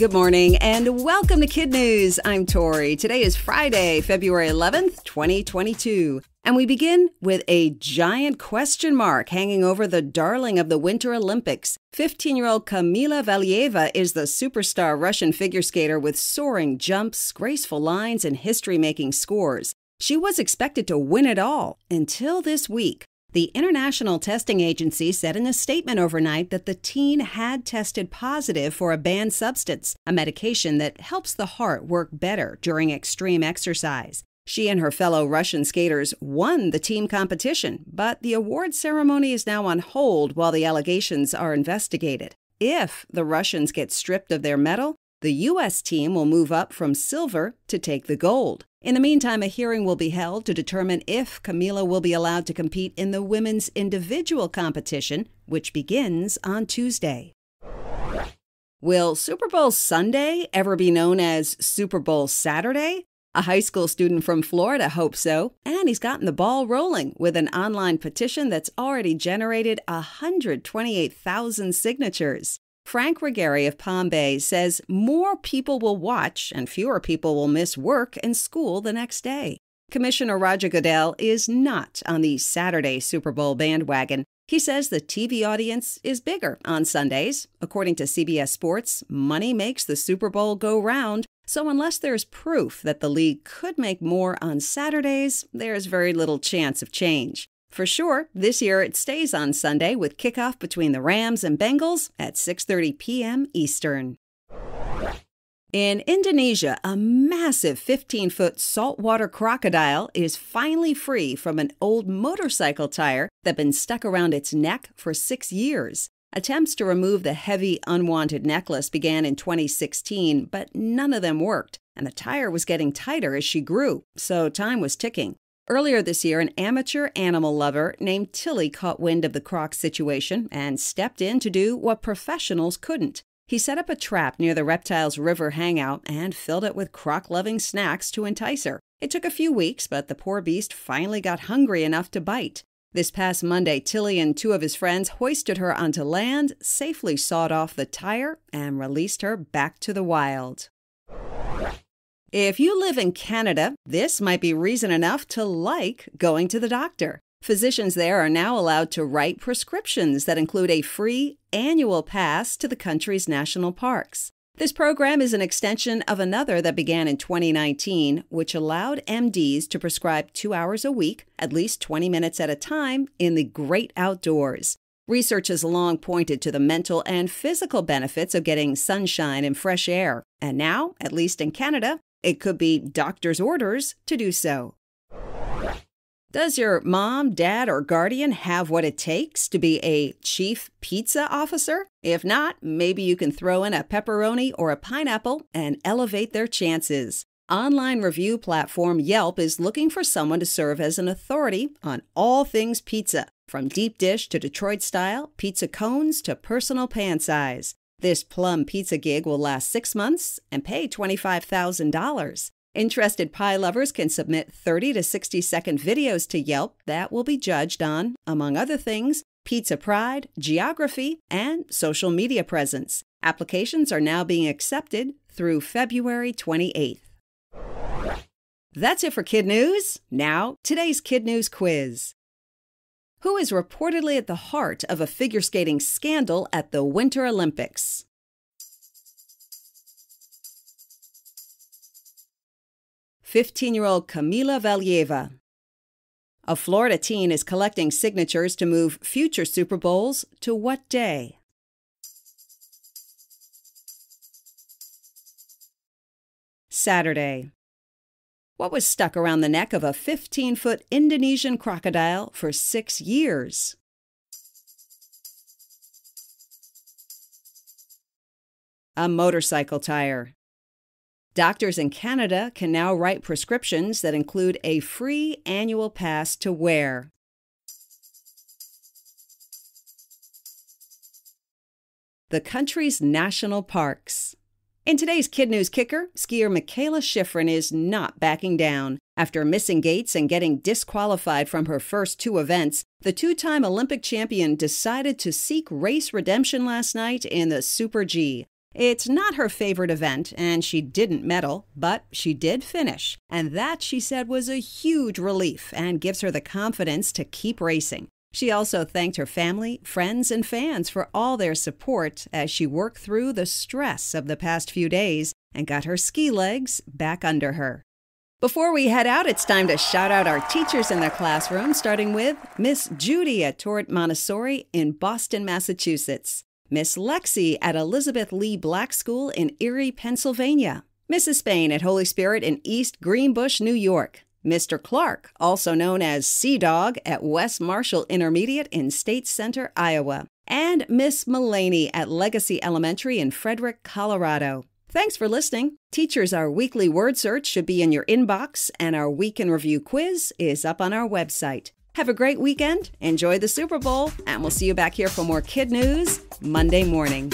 Good morning and welcome to KidNuz. I'm Tori. Today is Friday, February 11th, 2022. And we begin with a giant question mark hanging over the darling of the Winter Olympics. 15-year-old Kamila Valieva is the superstar Russian figure skater with soaring jumps, graceful lines, and history-making scores. She was expected to win it all until this week. The International Testing Agency said in a statement overnight that the teen had tested positive for a banned substance, a medication that helps the heart work better during extreme exercise. She and her fellow Russian skaters won the team competition, but the award ceremony is now on hold while the allegations are investigated. If the Russians get stripped of their medal, the U.S. team will move up from silver to take the gold. In the meantime, a hearing will be held to determine if Kamila will be allowed to compete in the women's individual competition, which begins on Tuesday. Will Super Bowl Sunday ever be known as Super Bowl Saturday? A high school student from Florida hopes so, and he's gotten the ball rolling with an online petition that's already generated 128,000 signatures. Frank Ruggieri of Palm Bay says more people will watch and fewer people will miss work and school the next day. Commissioner Roger Goodell is not on the Saturday Super Bowl bandwagon. He says the TV audience is bigger on Sundays. According to CBS Sports, money makes the Super Bowl go round. So unless there's proof that the league could make more on Saturdays, there's very little chance of change. For sure, this year it stays on Sunday with kickoff between the Rams and Bengals at 6:30 p.m. Eastern. In Indonesia, a massive 15-foot saltwater crocodile is finally free from an old motorcycle tire that had been stuck around its neck for 6 years. Attempts to remove the heavy, unwanted necklace began in 2016, but none of them worked, and the tire was getting tighter as she grew, so time was ticking. Earlier this year, an amateur animal lover named Tilly caught wind of the Croc situation and stepped in to do what professionals couldn't. He set up a trap near the reptile's river hangout and filled it with croc-loving snacks to entice her. It took a few weeks, but the poor beast finally got hungry enough to bite. This past Monday, Tilly and two of his friends hoisted her onto land, safely sawed off the tire, and released her back to the wild. If you live in Canada, this might be reason enough to like going to the doctor. Physicians there are now allowed to write prescriptions that include a free annual pass to the country's national parks. This program is an extension of another that began in 2019, which allowed MDs to prescribe 2 hours a week, at least 20 minutes at a time, in the great outdoors. Research has long pointed to the mental and physical benefits of getting sunshine and fresh air. And now, at least in Canada, it could be doctor's orders to do so. Does your mom, dad, or guardian have what it takes to be a chief pizza officer? If not, maybe you can throw in a pepperoni or a pineapple and elevate their chances. Online review platform Yelp is looking for someone to serve as an authority on all things pizza, from deep dish to Detroit style, pizza cones to personal pan size. This plum pizza gig will last 6 months and pay $25,000. Interested pie lovers can submit 30 to 60-second videos to Yelp that will be judged on, among other things, pizza pride, geography, and social media presence. Applications are now being accepted through February 28th. That's it for KidNuz. Now, today's KidNuz quiz. Who is reportedly at the heart of a figure skating scandal at the Winter Olympics? "15-year-old Kamila Valieva. A Florida teen is collecting signatures to move future Super Bowls to what day? Saturday. What was stuck around the neck of a 15-foot Indonesian crocodile for 6 years? A motorcycle tire. Doctors in Canada can now write prescriptions that include a free annual pass to where? The country's national parks. In today's KidNuz kicker, skier Mikaela is not backing down. After missing gates and getting disqualified from her first 2 events, the 2-time Olympic champion decided to seek race redemption last night in the Super G. It's not her favorite event, and she didn't medal, but she did finish. And that, she said, was a huge relief and gives her the confidence to keep racing. She also thanked her family, friends, and fans for all their support as she worked through the stress of the past few days and got her ski legs back under her. Before we head out, it's time to shout out our teachers in the classroom, starting with Miss Judy at Torrent Montessori in Boston, Massachusetts, Miss Lexi at Elizabeth Lee Black School in Erie, Pennsylvania, Mrs. Spain at Holy Spirit in East Greenbush, New York, Mr. Clark, also known as Sea Dog at West Marshall Intermediate in State Center, Iowa, and Miss Mullaney at Legacy Elementary in Frederick, Colorado. Thanks for listening. Teachers, our weekly word search should be in your inbox, and our Week in Review quiz is up on our website. Have a great weekend, enjoy the Super Bowl, and we'll see you back here for more Kid News Monday morning.